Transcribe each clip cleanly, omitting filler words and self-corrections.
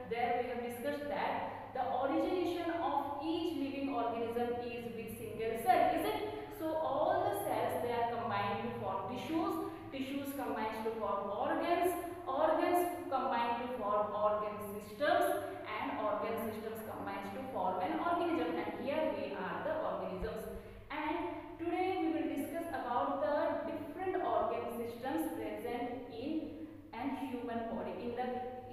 there we have discussed that the origination of each living organism is with single cell, is it? So all the cells, they are combined to form tissues, tissues combines to form organs, organs combine to form organ systems, and organ systems combines to form an organism, and here we are the organisms. And today we will discuss about the different organ systems present in an human body, in the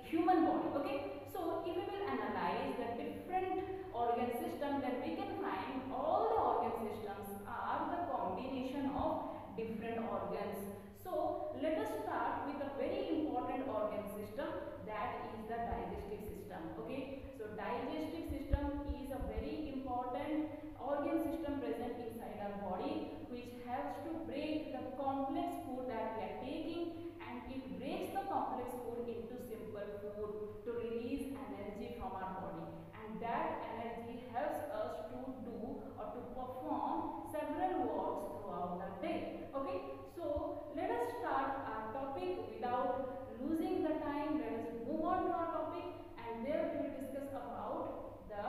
human body. Okay, so if we will analyze the different organ system, then we can find all the organ systems are the combination of different organs. So let us start with a very important organ system, that is the digestive system. Okay, so digestive system is a very important organ system present inside our body, which helps to break the complex food that we are taking, and it breaks the complex food into simple food to release energy from our body, and that energy helps us to do or to perform several works throughout the day. Okay, so let us start our topic without losing the time. Let us move on to our topic, and there we will discuss about the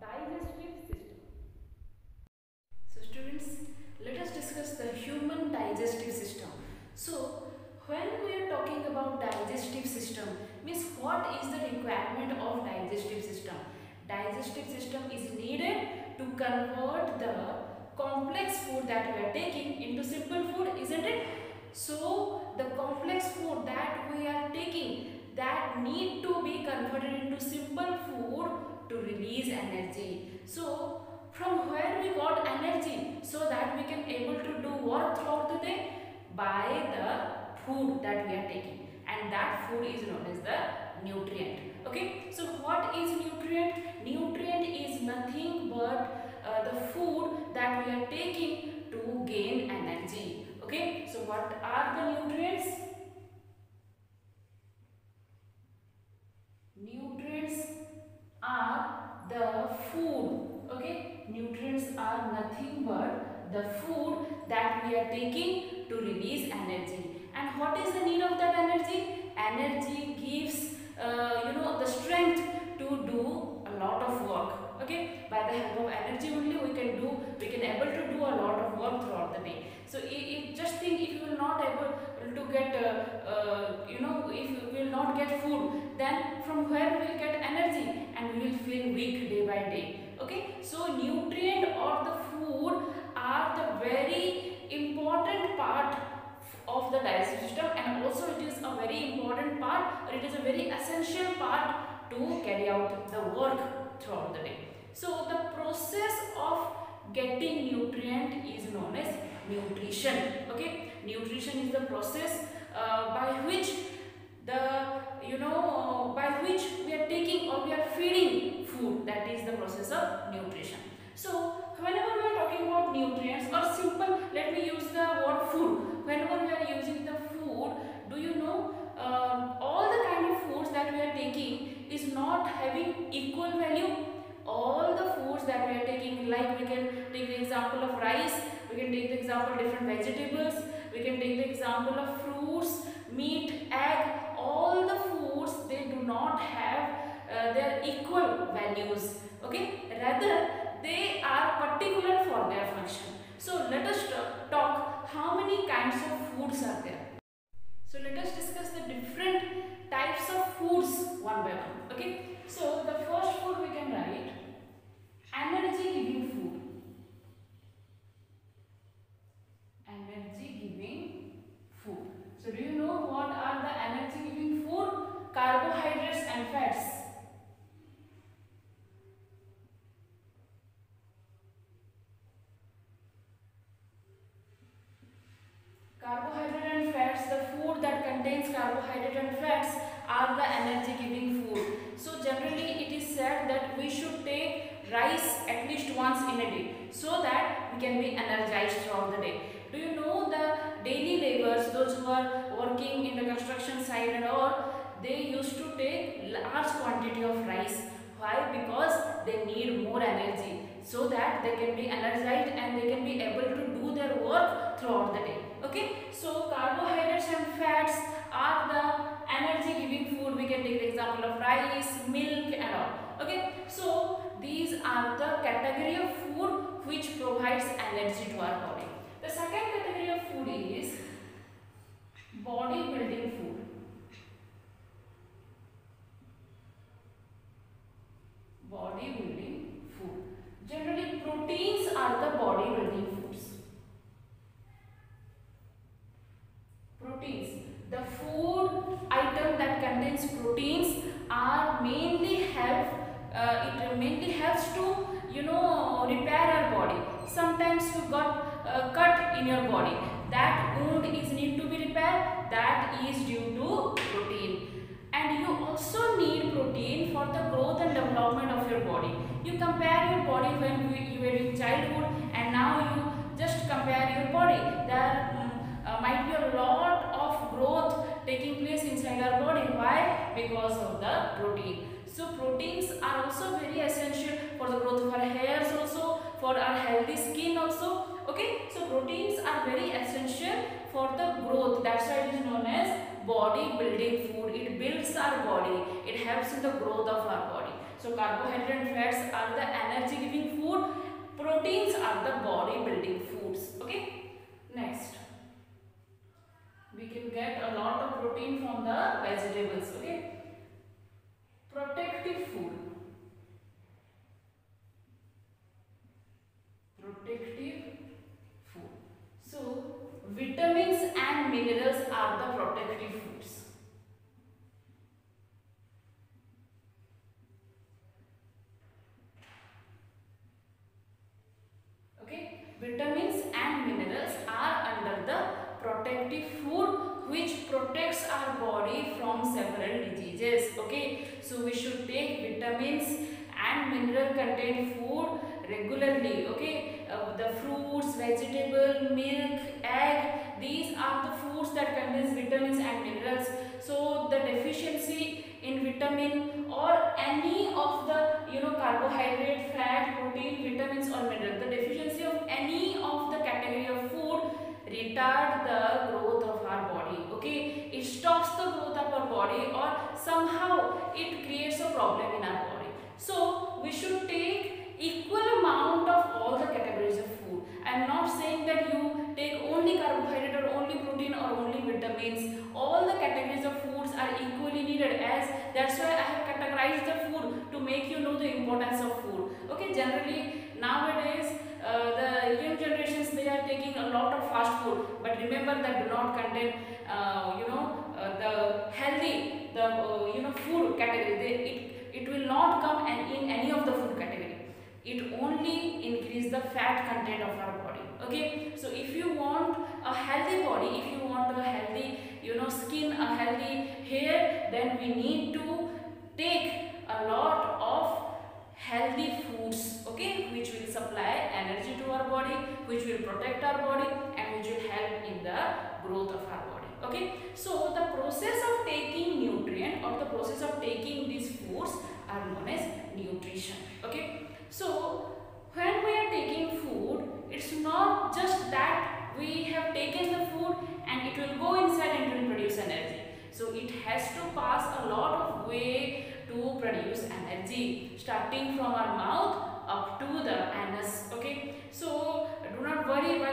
digestive system. So students, let us discuss the human digestive system. So when we are talking about digestive system, means what is the requirement of digestive system? Digestive system is needed to convert the complex food that we are taking into simple food, isn't it? So the complex food that we are taking, that need to be converted into simple food to release energy. So from where we got energy so that we can able to do work throughout the day? By the food that we are taking, and that food is known as the nutrient. Okay, so what is nutrient? Nutrient is nothing but the food that we are taking to gain energy. Okay, so what are the nutrients? Nutrients are the food. Okay, nutrients are nothing but the food that we are taking to release energy. And what is the need of that energy? Energy gives the strength to do a lot of work. Okay, by the help of energy only we can able to do a lot of work throughout the day. So just think, if you will not able to get if you will not get food, then from where we will get energy, and we will feel weak day by day. Okay, so nutrient or the food are the very important part of the digestive system, and also it is a very important part, or it is a very essential part to carry out the work throughout the day. So the process of getting nutrient is known as nutrition. Okay, nutrition is the process by which we are taking or we are feeding food, that is the process of nutrition. So whenever we are talking about nutrients, or simple, let me use the word food. Whenever we are using the food, do you know all the kind of foods that we are taking is not having equal value? All the foods that we are taking, like we can take the example of rice, we can take the example of different vegetables, we can take the example of fruits, meat, egg. All the foods, they do not have their equal values. Okay, rather they are particular for their function. So let us talk how many kinds of foods are there. So let us discuss the different types of foods one by one. Okay, so the first food we can write energy giving food. Energy giving food. So do you know what are the energy giving food? Carbohydrates and fats. Carbohydrate and fats, the food that contains carbohydrate and fats are the energy giving food. So generally it is said that we should take rice at least once in a day, so that we can be energized throughout the day. Do you know the daily laborers, those who are working in the construction site and all, they used to take large quantity of rice. Why? Because they need more energy, so that they can be energized and they can be able to do their work throughout the day. Okay, so carbohydrates and fats are the energy giving food. We can take the example of rice, provides energy to our body. The second category of food is body building food. Body building food. Generally, proteins are the body building foods. Proteins. The food item that contains proteins are mainly it mainly helps to repair our body. Sometimes you got a cut in your body. That wound is need to be repaired. That is due to protein. And you also need protein for the growth and development of your body. You compare your body when you were in childhood and now you just compare your body. There might be a lot of growth taking place inside our body. Why? Because of the protein. So proteins are also very essential for the growth of our hairs also, for our healthy skin also. Okay, so proteins are very essential for the growth. That's why it is known as body building food. It builds our body. It helps in the growth of our body. So carbohydrate and fats are the energy giving food. Proteins are the body building foods. Okay, next. We can get a lot of protein from the vegetables. Okay, protective food. Protective food. So vitamins and minerals are the protective foods. Okay, vitamins and minerals are under the protective food which protects our body from several diseases. Okay, so we should take vitamins and mineral contained food regularly. Okay, the fruits, vegetable, milk, egg, these are the foods that contains vitamins and minerals. So the deficiency in vitamin or any of the carbohydrate, fat, protein, vitamins or mineral, the deficiency of any of the category of food retard the growth of our body. Okay, it stops the growth of our body or somehow it creates a problem in our body. So we should take equal amount of all the categories of food. I am not saying that you take only carbohydrate or only protein or only vitamins. All the categories of foods are equally needed, as that's why I have categorized the food to make you know the importance of food. Okay, generally nowadays the young generations, they are taking a lot of fast food, but remember that do not contain the healthy, the food category. It will not come in any of the food category. It only increase the fat content of our body. Okay, so if you want a healthy body, if you want a healthy skin, a healthy hair, then we need to take a lot of healthy foods, okay, which will supply energy to our body, which will protect our body and which will help in the growth of our body. Okay, so the process of taking nutrient or the process of taking these foods are known as nutrition. Okay, so when we are taking food, it's not just that we have taken the food and it will go inside and it will produce energy. So it has to pass a lot of way to produce energy, starting from our mouth up to the anus. Okay, so do not worry by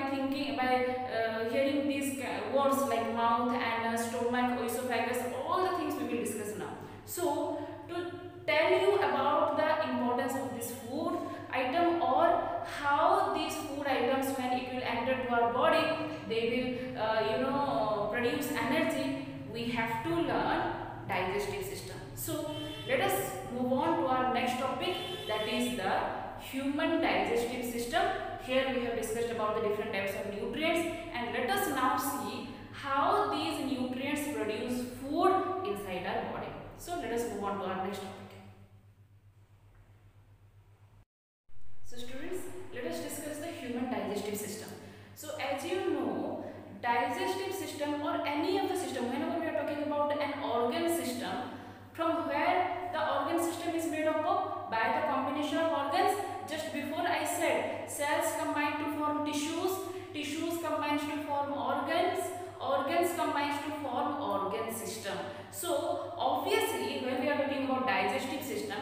hearing these words like mouth, anus, stomach, esophagus, all the things we will discuss now. So to tell you about the importance of this food item or how these food items, when it will enter to our body, they will produce energy, we have to learn digestive system. So let us move on to our next topic, that is the human digestive system. Here we have discussed about the different types of nutrients, and let us now see how these nutrients produce food inside our body. So let us move on to our next topic. So students, let us discuss the human digestive system. So as you know, digestive system or any of the system, whenever we are talking about an organ system, from where the organ system is made up of, by the combination of organs. Just before I said cells combine to form tissues, tissues combines to form organs, organs combines to form organ system. So obviously when we are talking about digestive system,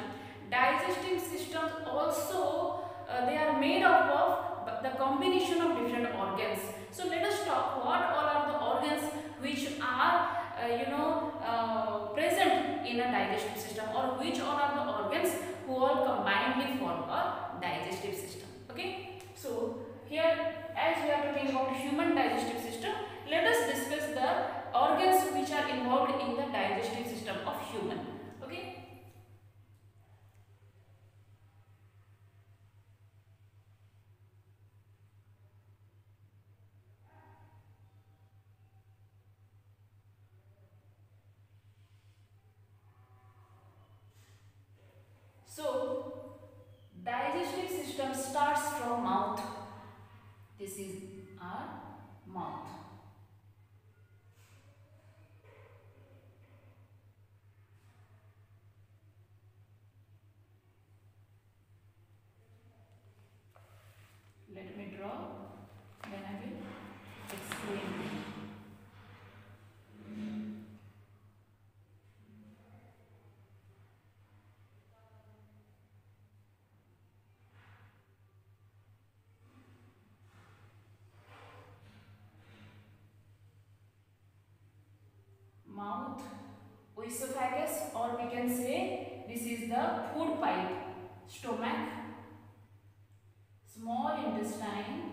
digestive systems also they are made up of the combination of different organs. So let us talk what all are the organs which are present in a digestive system, or which all are the organs who all combinedly form a digestive system. Okay, so here as we are talking about human digestive system, let us discuss the organs which are involved in the digestive system of human. Okay. So digestive system starts from mouth. This is our mouth. Let me draw, then I will explain. Mouth, esophagus, or we can say this is the food pipe. Stomach, small intestine,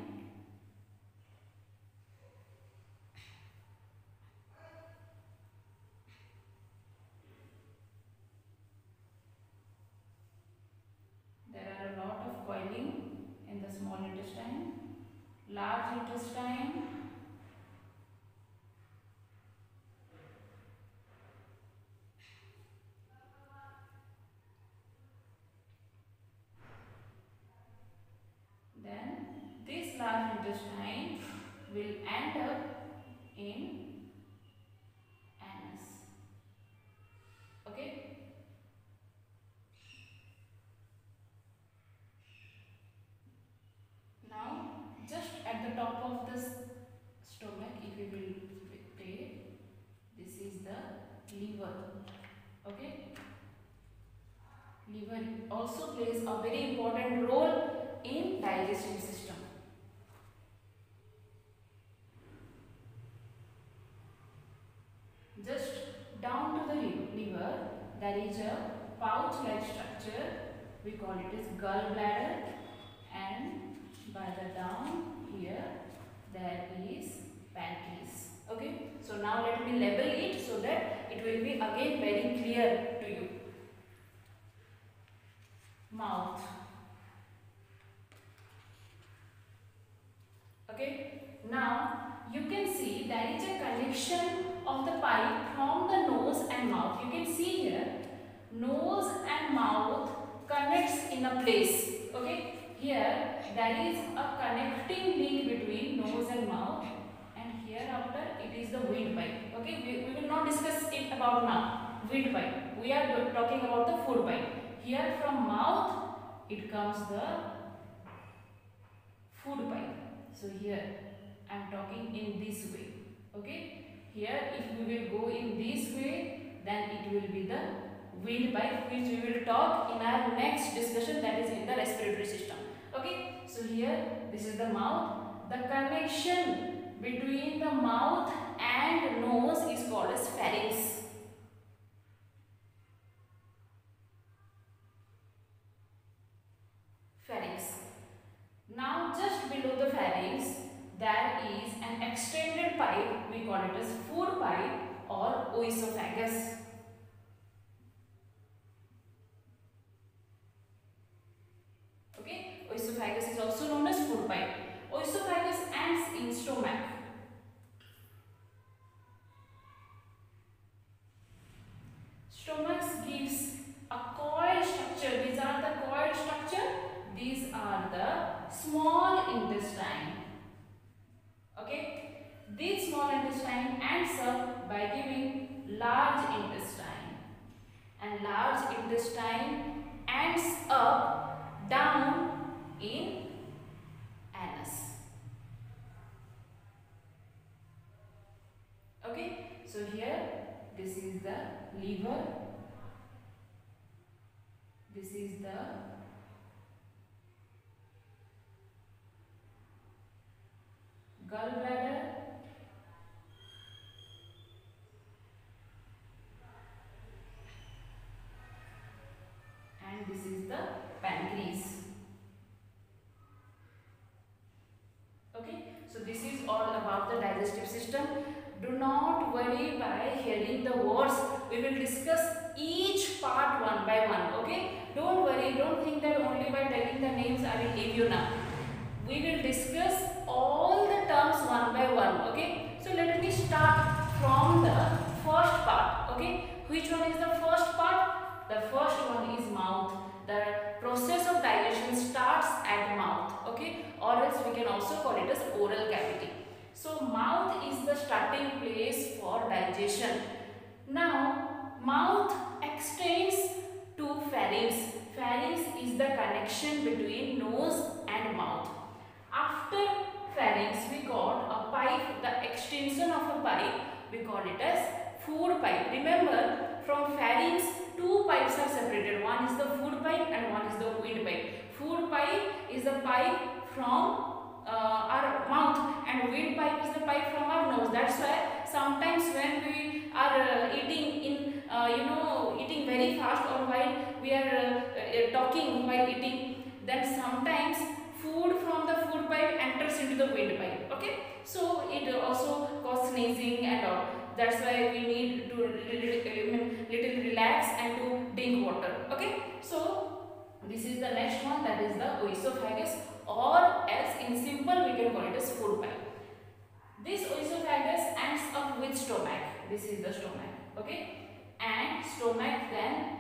there are a lot of coiling in the small intestine. Large intestine, then this large intestine will end up in anus. Okay. Now just at the top of this stomach, if we will take, this is the liver. Okay. Liver also plays a very important role in digestive system. Just down to the liver, there is a pouch-like structure. We call it as gallbladder, and by the down here there is pancreas. Okay. So now let me label it so that it will be again very clear to you. Mouth. Okay. Now you can see there is a connection of the pipe from the nose and mouth. You can see here nose and mouth connects in a place. Okay. Here there is a connecting link between nose and mouth, and hereafter it is the windpipe. Okay. We will not discuss it about now. Windpipe. We are talking about the food pipe. Here from mouth it comes the food pipe. So here I am talking in this way. Okay. Here if we will go in this way, then it will be the windpipe, which we will talk in our next discussion, that is in the respiratory system. Okay. So here this is the mouth. The connection between the mouth and nose is called as pharynx. Pharynx. Now just below the pharynx there is an extended pipe. We call it as food pipe or oesophagus. Okay, oesophagus is also known as food pipe. Oesophagus ends in stomach. Stomach gives a coiled structure. These are the coiled structure. These are the small intestine. Okay. This small intestine ends up by giving large intestine, and large intestine ends up down in anus. Okay. So here this is the liver. This is the gallbladder, and this is the pancreas. Okay, so this is all about the digestive system. Do not worry by hearing the words. We will discuss each part one by one. Okay, don't worry, don't think that only by telling the names I will leave you now. We will discuss all the terms one by one. Okay, so let me start from the first part. Okay, which one is the first part? The first one is mouth. The process of digestion starts at mouth. Okay, or else we can also call it as oral cavity. So mouth is the starting place for digestion. Now mouth extends to pharynx. Pharynx is the connection between nose and mouth. After pharynx we got a pipe, the extension of a pipe, we call it as food pipe. Remember, from pharynx two pipes are separated. One is the food pipe and one is the wind pipe. Food pipe is the pipe from our mouth and wind pipe is the pipe from our nose. That's why sometimes when we are eating in eating very fast, or while we are talking while eating, then sometimes food from the food pipe enters into the wind pipe. Okay, so it also causes sneezing and all. That's why we need to little relax and to drink water. Okay, so this is the next one, that is the oesophagus, or else in simple we can call it as food pipe. This oesophagus ends up with stomach. This is the stomach. Okay, and stomach then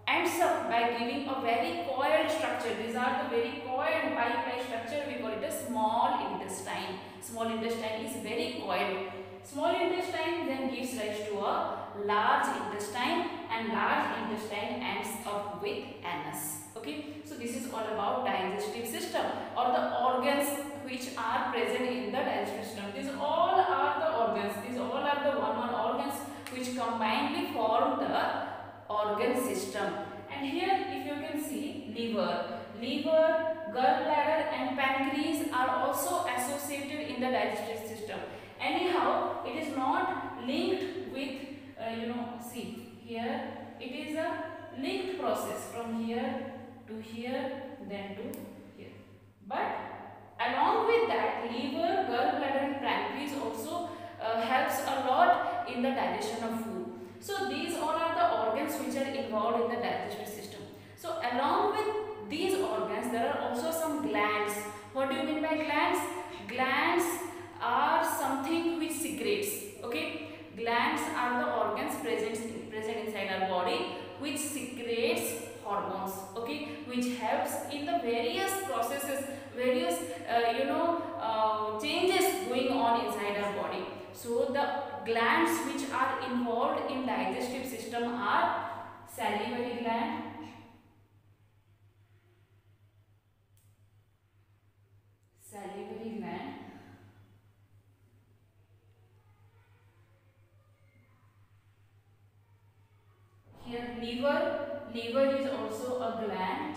ends up by giving a very coiled structure. These are the very coiled pipe-like structure. We call it a small intestine. Small intestine is very coiled. Small intestine then gives rise to a large intestine, and large intestine ends up with anus. Okay, so this is all about digestive system, or the organs which are present in the digestive system. These all are the organs. These all are the one organs which combinedly form the organ system. And here if you can see, liver, gallbladder and pancreas are also associated in the digestive system. Anyhow, it is not linked with see here, it is a linked process from here to here, then to here. But along with that, liver, gallbladder and pancreas also helps a lot in the digestion of food. So these all are the organs which are involved in the digestive system. So along with these organs, there are also some glands. What do you mean by glands? Glands are something which secretes. Okay, glands are the organs present inside our body which secretes hormones. Okay, which helps in the various processes, various changes going on inside our body. So the glands which are involved in digestive system are salivary gland, here liver is also a gland,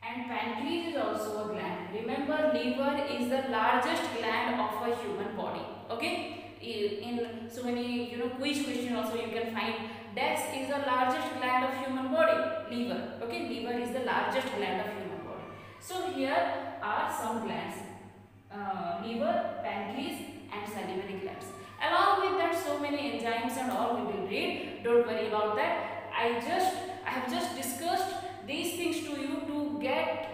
and pancreas is also a gland. Remember, liver is the largest gland of a human body. Okay, in so many quiz question also you can find Dex is the largest gland of human body. Liver. Okay, liver is the largest gland of human body. So here are some glands: liver, pancreas and salivary glands. Along with that, so many enzymes and all we will read. Don't worry about that. I have just discussed these things to you to get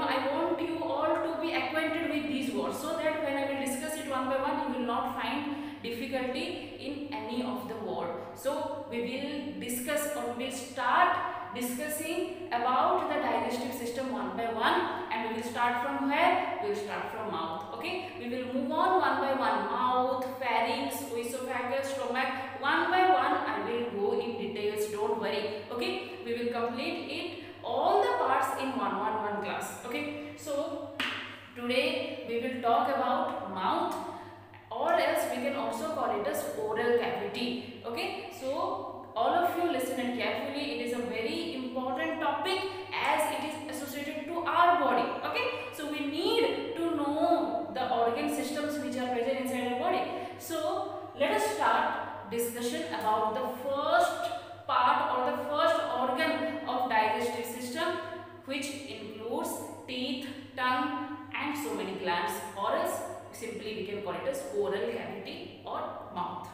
I want you all to be acquainted with these words, so that when I will discuss it one by one, you will not find difficulty in any of the word. So we will discuss, or we will start discussing about the digestive system one by one, and we will start from where? We will start from mouth. Okay, we will move on one by one: mouth, pharynx, oesophagus, stomach. One by one I will go in details, don't worry. Okay, we will complete it all the parts in one class. Okay, so today we will talk about mouth, or else we can also call it as oral cavity. Okay, so all of you listen and carefully. It is a very important topic as it is associated to our body. Okay, so we need to organ systems which are present inside our body. So let us start discussion about the first part or the first organ of digestive system, which includes teeth, tongue and so many glands, or else simply we can call it as oral cavity or mouth.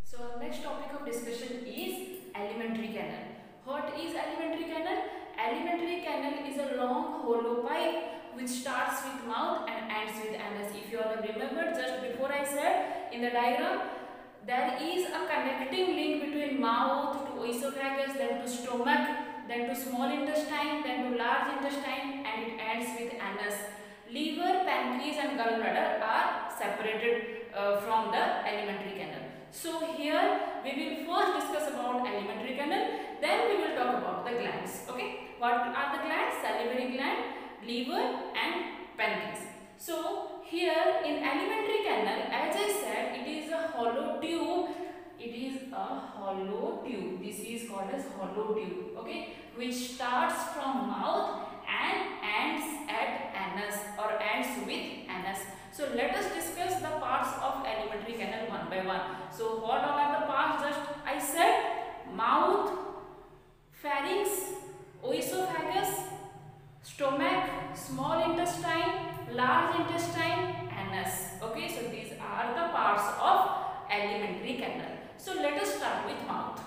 So our next topic of discussion is alimentary canal. What is alimentary canal? Alimentary canal is a long hollow pipe which starts with mouth and ends with anus. If you all have remembered, just before I said in the diagram, there is a connecting link between mouth to esophagus, then to stomach, then to small intestine, then to large intestine, and it ends with anus. Liver, pancreas and gallbladder are separated from the alimentary canal. So here we will first discuss about alimentary canal, then we will talk about the glands. Okay, what are the glands? Salivary gland, liver and pancreas. So here in alimentary canal, as I said, it is a hollow tube. It is a hollow tube. This is called as hollow tube. Okay, which starts from mouth and ends at anus or ends with anus. So let us discuss the parts of alimentary canal one by one. So what all are the parts? Just I said, mouth, pharynx, esophagus, stomach, small intestine, large intestine, anus. Okay, so these are the parts of alimentary canal. So let us start with mouth.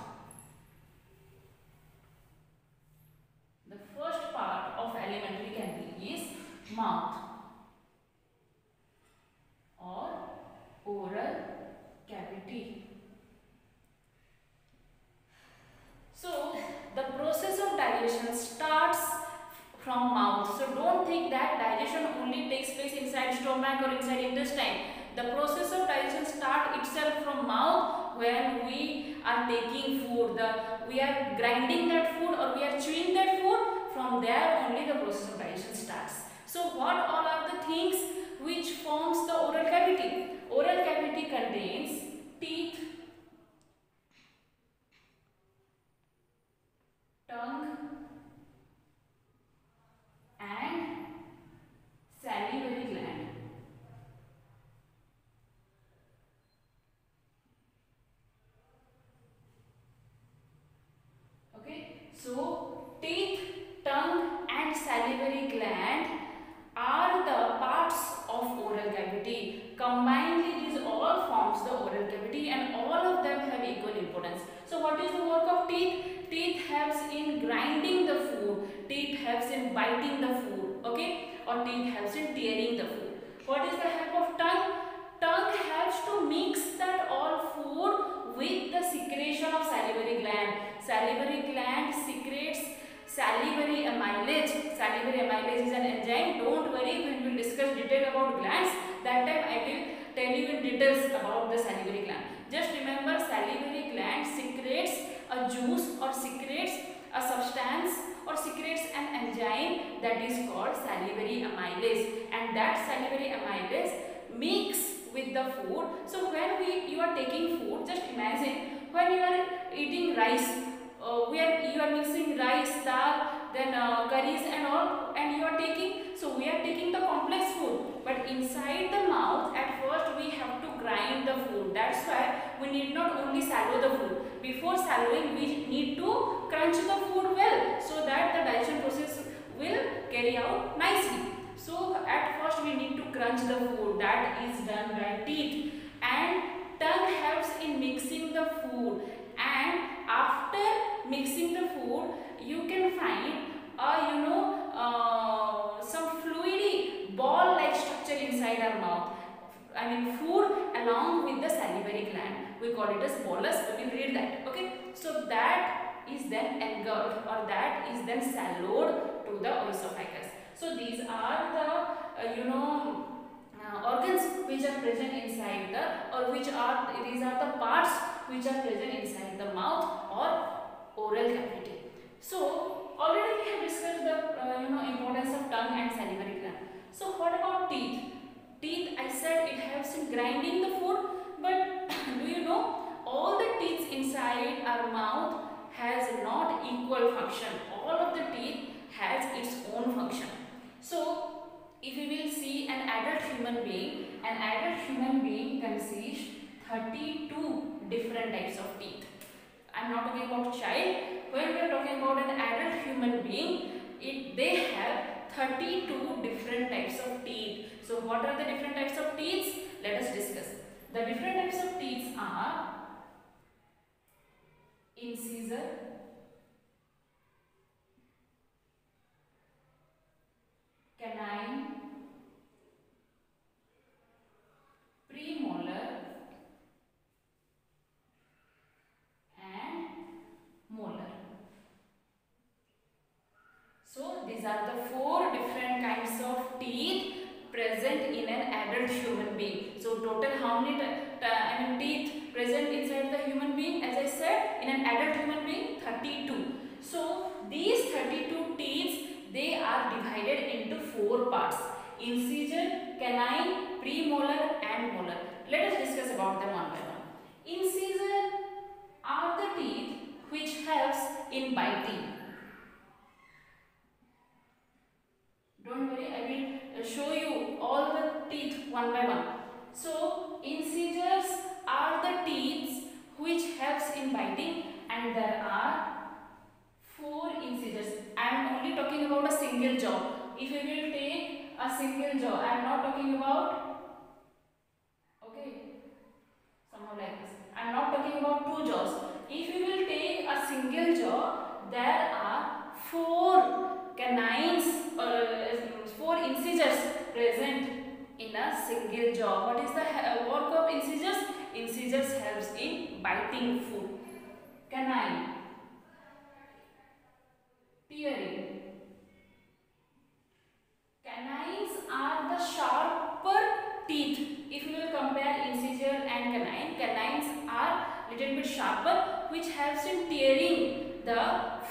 The first part of alimentary canal is mouth or oral cavity. So the process of digestion starts from mouth. So don't think that digestion only takes place inside stomach or inside intestine. The process of digestion starts itself from mouth when we are taking food. We are grinding that food or we are chewing that food. From there only the process of digestion starts. So what all are the things which forms the oral cavity? Oral cavity contains teeth, tongue and salivary gland. Okay, so teeth, tongue and salivary gland are the parts of oral cavity. Combinedly these all forms the oral cavity and all of them have equal importance. So what is the work of teeth? Teeth helps in grinding the food, teeth helps in biting the food, okay, or teeth helps in tearing the food. What is the help of tongue? Tongue helps to mix that all food with the secretion of salivary gland. Salivary gland secretes salivary amylase. Salivary amylase is an enzyme. Don't worry, when we discuss detail about glands, that time I will tell you in details about the salivary gland. Just remember, salivary gland secretes a juice or secretes a substance or secretes an enzyme that is called salivary amylase, and that salivary amylase mix with the food. So when you are taking food, just imagine when you are eating rice, where you are mixing rice, dal, then curries and all, and you are taking, so we are taking the complex food, but inside the mouth at first we have to grind the food. That's why we need not only swallow the food. Before swallowing we need to crunch the food well, so that the digestion process will carry out nicely. So at first we need to crunch the food. That is done by teeth, and tongue helps in mixing the food, and after mixing the food you can find some fluidy ball like structure inside our mouth. I mean food along with the salivary gland. We call it as bolus. We will read that. Okay. So that is then engulfed or that is then swallowed to the esophagus. So these are the organs which are present inside these are the parts which are present inside the mouth or oral cavity. So already we have discussed the importance of tongue and salivary gland. So what about teeth? Teeth, I said it helps in grinding the food, but do you know all the teeth inside our mouth has not equal function. All of the teeth has its own function. So if we will see an adult human being consists 32 different types of teeth. I am not talking about child. When we are talking about an adult human being, they have 32 different types of teeth. So what are the different types of teeth? Let us discuss. The different types of teeth are incisor, canine, premolar and molar. So these are the 4 different kinds of teeth present in an adult human being. So total how many teeth present inside the human being? As I said, in an adult human being, 32. So these 32 teeth, they are divided into 4 parts: incisor, canine, premolar and molar. Let us discuss about them one by one. Incisor are the teeth which helps in biting. Don't worry, I will show you all the teeth one by one. So incisors are the teeth which helps in biting, and there are 4 incisors. I am only talking about a single jaw. If you will take a single jaw, I am not talking about, okay, somehow like this. I am not talking about 2 jaws. If you will take a single jaw, there are 4 canines, 4 incisors present in a single jaw. What is the work of incisors? Incisors helps in biting food. Canine, tearing. Canines are the sharper teeth. If you will compare incisor and canine, canines are little bit sharper, which helps in tearing the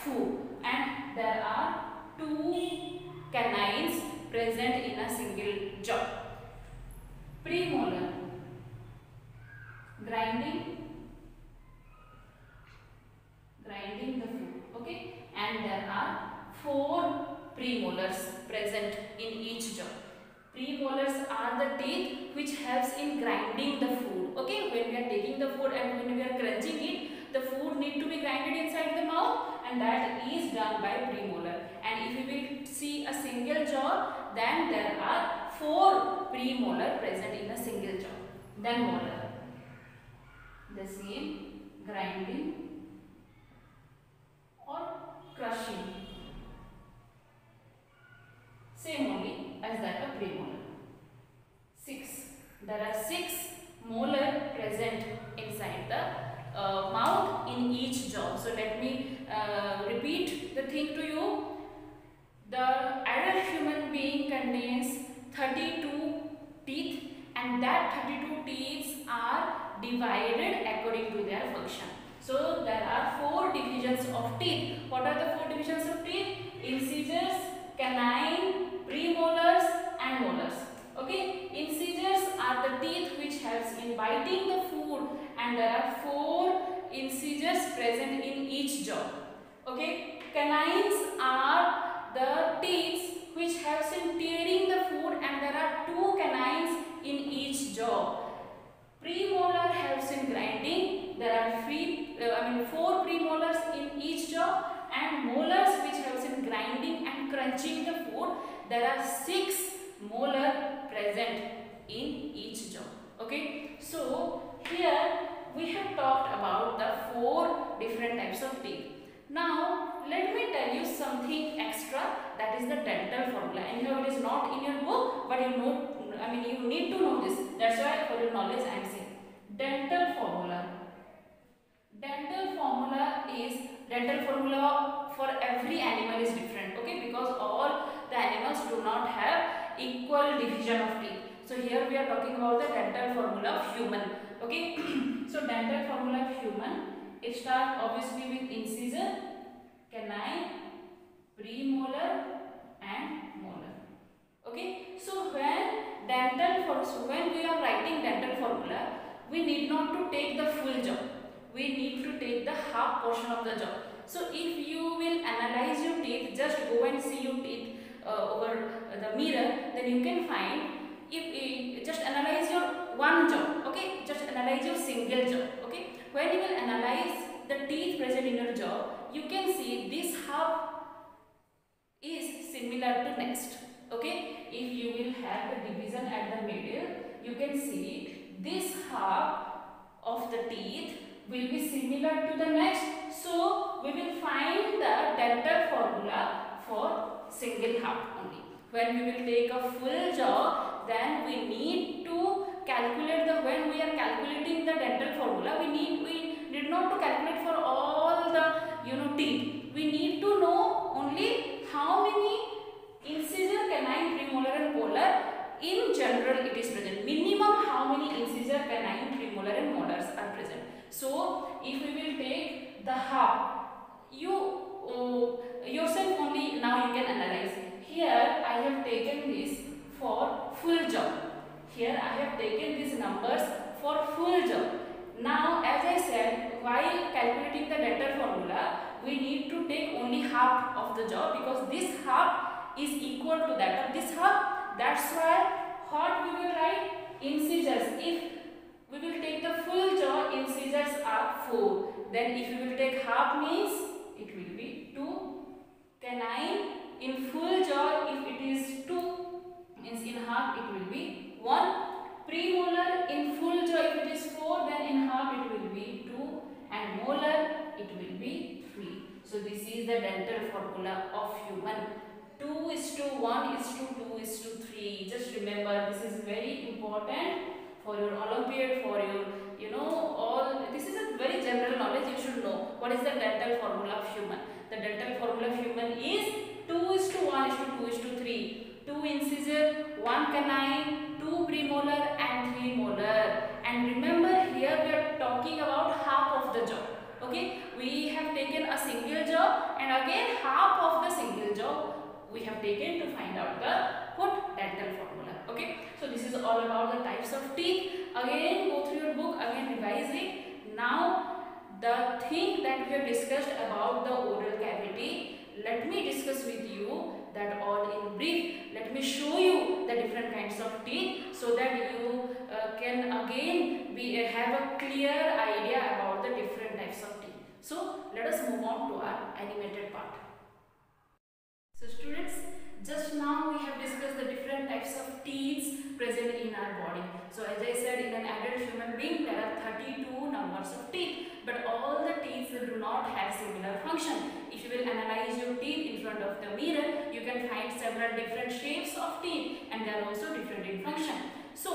food. And there are 2 canines present in a single jaw. Premolar, grinding the food, okay, and there are 4 premolars present in each jaw. Premolars are the teeth which helps in grinding the food, okay. When we are taking the food and when we are crunching it, the food need to be grinded inside the mouth, and that is done by premolar. And if you will see a single jaw, then there are 4 premolar present in a single jaw. Then molar, the same, grinding or crushing, same only as that of premolar. 6. There are 6 molar present inside the mouth in each jaw. So let me repeat the thing to you. The adult human being contains 32 teeth, and that 32 teeth are divided according to their function. So there are 4 divisions of teeth. What are the 4 divisions of teeth? Incisors, canine, premolars and molars. Okay, incisors are the teeth which helps in biting the food, and there are 4 incisors present in each jaw. Okay, canines are the teeth which helps in tearing the food, and there are 2 canines in each jaw. Premolar helps in grinding. There are 4 premolars in each jaw, and molars which helps in grinding and crunching the food. There are 6 molar present in each jaw. Okay, so here we have talked about the 4 different types of teeth. Now let me tell you something extra, that is the dental formula. Anyhow, it is not in your book, but you know, you need to know this. That's why for your knowledge I am saying. Dental formula. Dental formula for every animal is different, okay, because all the animals do not have equal division of teeth. So here we are talking about the dental formula of human, okay. So dental formula of human, it starts obviously with incisor, canine, premolar and molar. Okay, so when we are writing dental formula, we need not to take the full jaw. We need to take the half portion of the jaw. So if you will analyze your teeth, just go and see your teeth over the mirror, then you can find, if just analyze your one jaw, okay, just analyze your single jaw, okay. When you will analyze the teeth present in your jaw, you can see this half is similar to next, okay. If you will have the division at the middle, you can see this half of the teeth will be similar to the next. So we will find the dental formula for single half only. When we will take a full jaw, then we need to calculate the, when we are calculating the dental formula, we need not to calculate for all the teeth. We need to know only how many incisor, canine, premolar and molar in general it is present. Minimum how many incisor, canine, premolar and molars are present. So if we will take the half, you yourself only now you can analyze. Here I have taken this for full jaw. Here I have taken these numbers for full jaw. Now as I said, while calculating the dental formula, we need to take only half of the jaw, because this half is equal to that of this half. That's why what we will write, incisors. If we will take the full jaw, incisors are 4. Then if we will take half, means it will be 2. Canine in full jaw, if it is 2, means in half it will be 1. Premolar in full jaw, if it is 4, then in half it will be 2. And molar it will be 3. So this is the dental formula of human. 2:1:2:3. Just remember, this is very important for your Olympiad, for your all. This is a very general knowledge. You should know what is the dental formula of human. The dental formula of human is 2:1:2:3. 2 incisor, 1 canine, 2 premolar and 3 molar. And remember, here we are talking about half of the jaw. Okay, we have taken a single jaw, and again half of the single jaw we have taken to find out the dental formula. Okay, so this is all about the types of teeth. Again go through your book, again revise it. Now the thing that we have discussed about the oral cavity, let me discuss with you that all in brief. Let me show you the different kinds of teeth, so that you can again have a clear idea about the different types of teeth. So let us move on to our animated part. So students, just now we have discussed the different types of teeth present in our body. So as I said, in an adult human being there are 32 numbers of teeth, but all the teeth do not have similar function. If you will analyze your teeth in front of the mirror, you can find several different shapes of teeth, and they are also different in function. So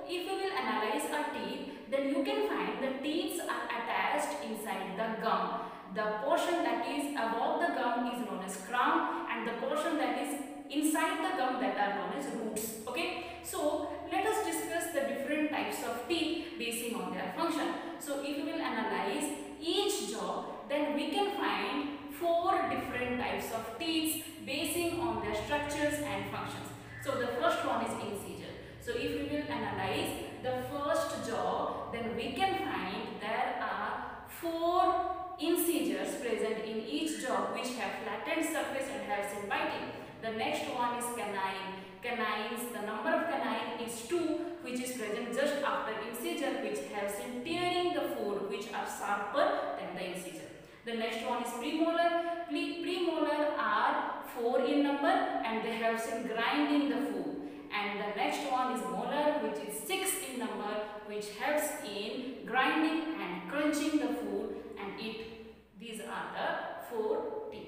if you will analyze our teeth, then you can find the teeth are attached inside the gum. The portion that is above the gum is known as crown, and the portion that is inside the gum, that are known as roots. Okay, so let us discuss the different types of teeth basing on their function. So if we will analyze each jaw, then we can find 4 different types of teeth basing on their structures and functions. So the first one is incisor. So if we will analyze the first jaw, then we can find there are 4 incisors present in each jaw, which have flattened surface and helps in biting. The next one is canine. Canines, the number of canine is 2, which is present just after incisor, which helps in tearing the food, which are sharper than the incisor. The next one is premolar. Premolar are 4 in number, and they helps in grinding the food. And the next one is molar, which is 6 in number, which helps in grinding and crunching the food and eat. These are the 4 teeth.